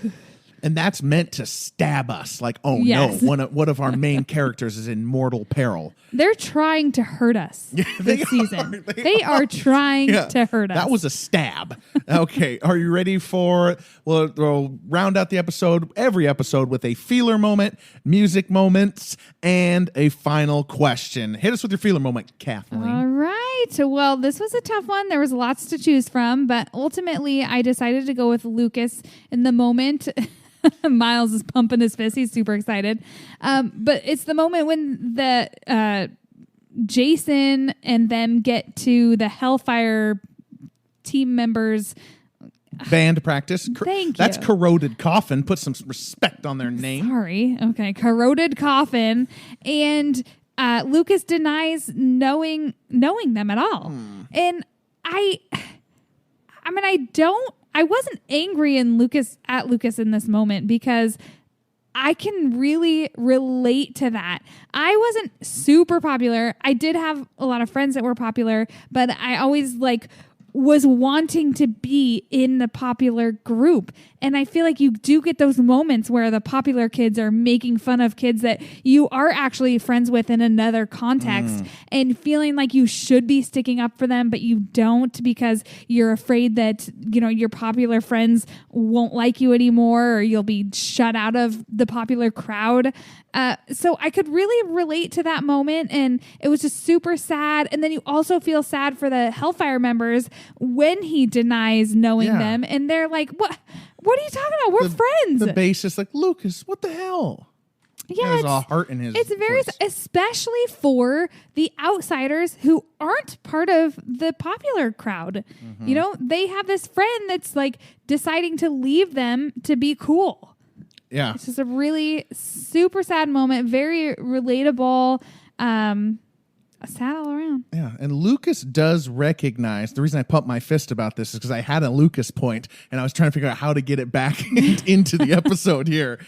And that's meant to stab us. Like, oh yes. No, one of our main characters is in mortal peril. They're trying to hurt us this season. They are trying to hurt us. That was a stab. Okay, are you ready for? We'll round out the episode, every episode, with a feeler moment, music moments, and a final question. Hit us with your feeler moment, Kathleen. All right. Well, this was a tough one. There was lots to choose from, but ultimately I decided to go with Lucas in the moment. Miles is pumping his fist. He's super excited. But it's the moment when the Jason and them get to the Hellfire team members. Band practice. Thank you. That's Corroded Coffin. Put some respect on their name. Sorry. Okay. Corroded Coffin. And Lucas denies knowing them at all. And I wasn't angry at Lucas in this moment because I can really relate to that. I wasn't super popular. I did have a lot of friends that were popular, but I always was wanting to be in the popular group. And I feel like you do get those moments where the popular kids are making fun of kids that you are actually friends with in another context and feeling like you should be sticking up for them, but you don't because you're afraid that, your popular friends won't like you anymore or you'll be shut out of the popular crowd. So I could really relate to that moment, and it was just super sad. And then you also feel sad for the Hellfire members when he denies knowing them, and they're like, "What are you talking about? We're friends." The bassist like, "Lucas, what the hell?" Yeah, there's a heart in his. It's very, especially for the outsiders who aren't part of the popular crowd. They have this friend that's like deciding to leave them to be cool. Yeah. It's just a really super sad moment, very relatable, sad all around. Yeah, and Lucas does recognize, the reason I pumped my fist about this is because I had a Lucas point, and I was trying to figure out how to get it back into the episode here.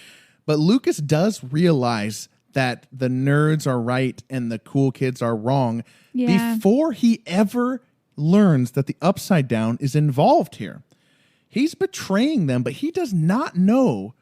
But Lucas does realize that the nerds are right and the cool kids are wrong before he ever learns that the Upside Down is involved here. He's betraying them, but he does not know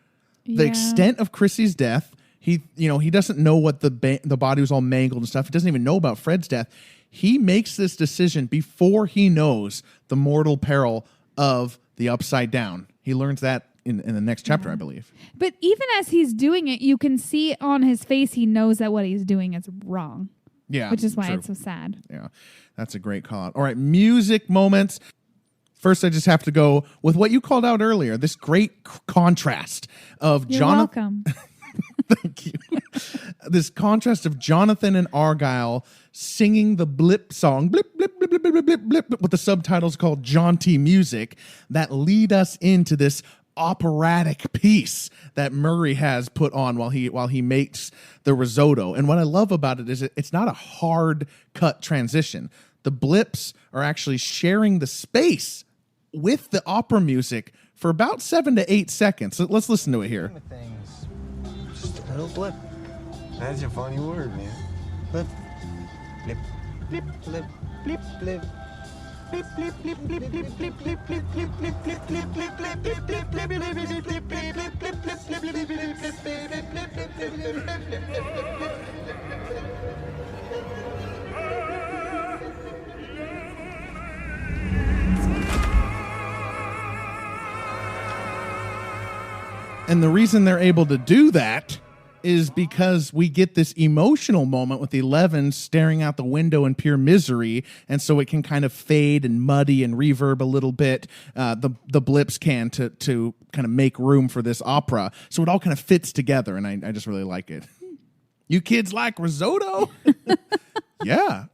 the extent of Chrissy's death. He doesn't know what the body was all mangled and stuff. He doesn't even know about Fred's death. He makes this decision before he knows the mortal peril of the Upside Down. He learns that in the next chapter, I believe. But even as he's doing it, you can see on his face he knows that what he's doing is wrong. Yeah, which is why it's so sad. Yeah, that's a great call out. All right, music moments. First, I just have to go with what you called out earlier, this great contrast of Jonathan. Welcome. Thank you. This contrast of Jonathan and Argyle singing the blip song, blip, blip, blip, blip, blip, blip, blip, with the subtitles called jaunty music that lead us into this operatic piece that Murray has put on while he makes the risotto. And what I love about it is it's not a hard cut transition. The blips are actually sharing the space with the opera music for about 7 to 8 seconds. So let's listen to it here. Just a little blip. That's a funny word, man. Blip, blip, blip, blip, blip, blip. Blip, blip, blip, blip, blip, blip, blip, blip, blip, blip, blip, blip, blip, blip, blip, blip, blip, blip, blip, blip, And the reason they're able to do that is because we get this emotional moment with 11 staring out the window in pure misery, and so it can kind of fade and muddy and reverb a little bit. The blips can to kind of make room for this opera, so it all kind of fits together, and I just really like it. You kids like risotto? Yeah.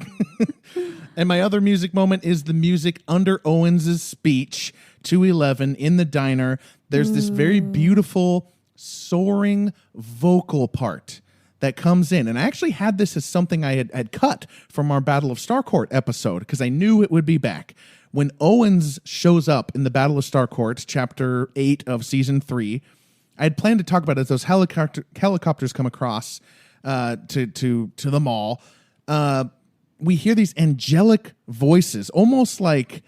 And my other music moment is the music under Owens' speech to 11 in the diner. There's this very beautiful soaring vocal part that comes in. And I actually had this as something I had cut from our Battle of Starcourt episode because I knew it would be back. When Owens shows up in the Battle of Starcourt, chapter 8 of season 3, I had planned to talk about it as those helicopters come across to the mall. We hear these angelic voices, almost like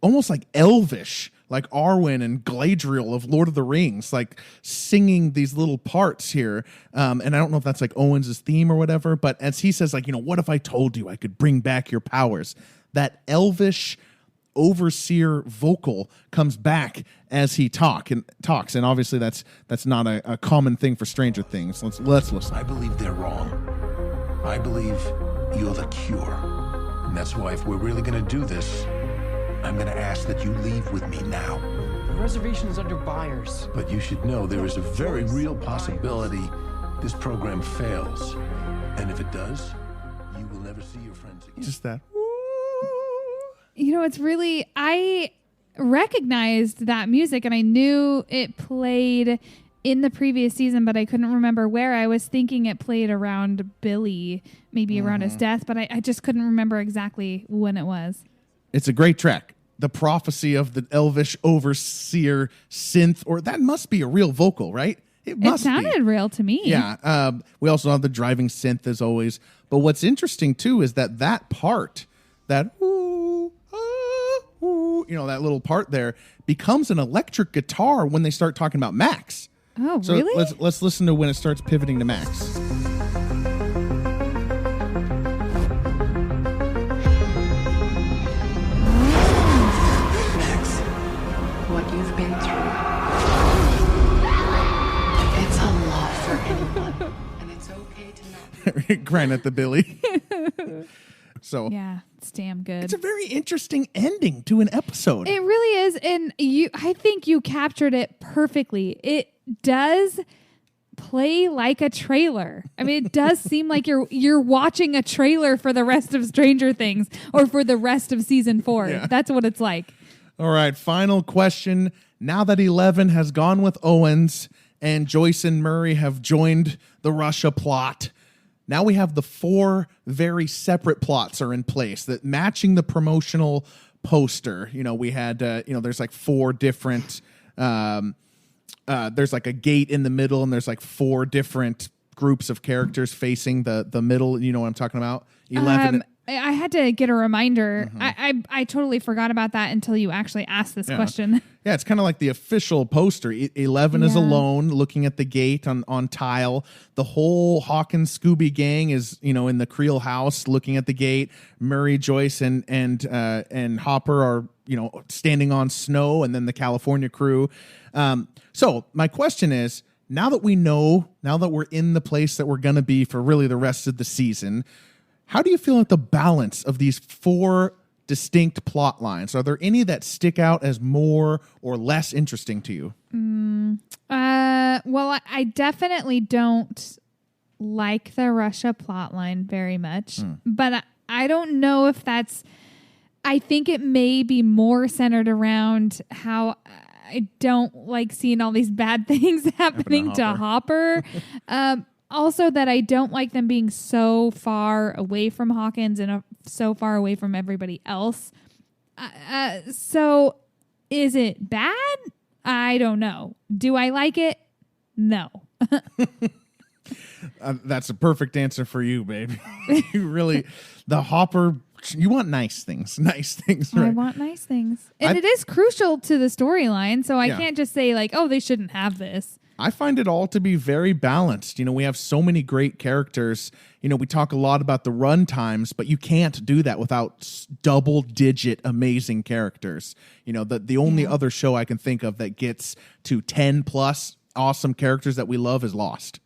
elvish, like Arwen and Galadriel of Lord of the Rings, like singing these little parts here. And I don't know if that's like Owens' theme or whatever, but as he says, like, what if I told you I could bring back your powers? That elvish overseer vocal comes back as he talks. And obviously that's not a common thing for Stranger Things. Let's listen. I believe they're wrong. I believe you're the cure. And that's why if we're really going to do this, I'm going to ask that you leave with me now. The reservation is under buyers. But you should know there is a very real possibility this program fails. And if it does, you will never see your friends again. Just that. It's really, I recognized that music and I knew it played in the previous season, but I couldn't remember where. I was thinking it played around Billy, maybe around his death, but I just couldn't remember exactly when it was. It's a great track. The prophecy of the elvish overseer synth, or that must be a real vocal, right? It sounded real to me. Yeah. We also have the driving synth as always. But what's interesting too is that part, that ooh, ah, ooh, that little part there becomes an electric guitar when they start talking about Max. Oh, so really? Let's listen to when it starts pivoting to Max. What you've been through. It's a lot for anyone. And it's okay to not Crying at the Billy. So yeah, it's damn good. It's a very interesting ending to an episode. It really is. And I think you captured it perfectly. It does play like a trailer. I mean, it does seem like you're watching a trailer for the rest of Stranger Things or for the rest of season 4. Yeah. That's what it's like. All right, final question. Now that 11 has gone with Owens and Joyce and Murray have joined the Russia plot, now we have the 4 very separate plots are in place that matching the promotional poster. We had, there's like 4 different, there's like a gate in the middle, and there's like 4 different groups of characters facing the middle. You know what I'm talking about? 11. I had to get a reminder. I totally forgot about that until you actually asked this question. Yeah, it's kind of like the official poster. 11 is alone looking at the gate on tile. The whole Hawkins Scooby gang is, in the Creel house looking at the gate. Murray, Joyce, and Hopper are, standing on snow, and then the California crew. So my question is, now that we're in the place that we're going to be for really the rest of the season, how do you feel about the balance of these 4 distinct plot lines? Are there any that stick out as more or less interesting to you? Well, I definitely don't like the Russia plot line very much, but I don't know if that's, I think it may be more centered around how I don't like seeing all these bad things happening to Hopper. Also, that I don't like them being so far away from Hawkins and so far away from everybody else. So, is it bad? I don't know. Do I like it? No. That's a perfect answer for you, babe. You really, the Hopper, you want nice things, right? I want nice things. And it is crucial to the storyline, so I can't just say like, oh, they shouldn't have this. I find it all to be very balanced. We have so many great characters. We talk a lot about the run times, but you can't do that without double-digit amazing characters. The only other show I can think of that gets to 10+ awesome characters that we love is Lost.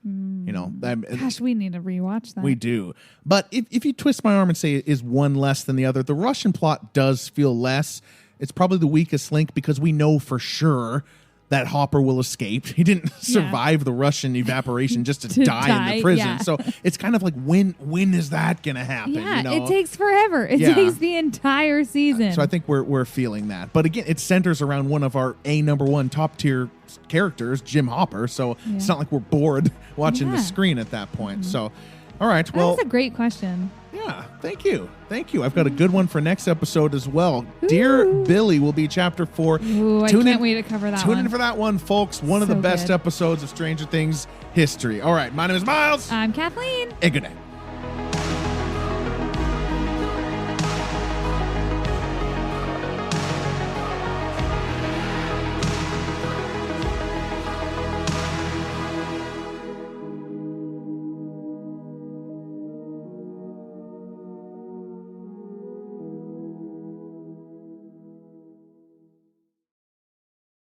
Gosh, we need to rewatch that. We do. But if you twist my arm and say it is one less than the other, the Russian plot does feel less. It's probably the weakest link because we know for sure that Hopper will escape. He didn't survive the Russian evaporation just to die in the prison. Yeah. So it's kind of like, when is that going to happen? Yeah, it takes forever. It takes the entire season. So I think we're feeling that. But again, it centers around one of our number 1 top tier characters, Jim Hopper. So it's not like we're bored watching the screen at that point. So, all right. Well, that's a great question. Yeah, thank you. I've got a good one for next episode as well. Ooh. Dear Billy will be chapter 4. Ooh, I can't wait to cover that one. Tune in for that one, folks. One of the best episodes of Stranger Things history. All right, my name is Miles. I'm Kathleen. And good night.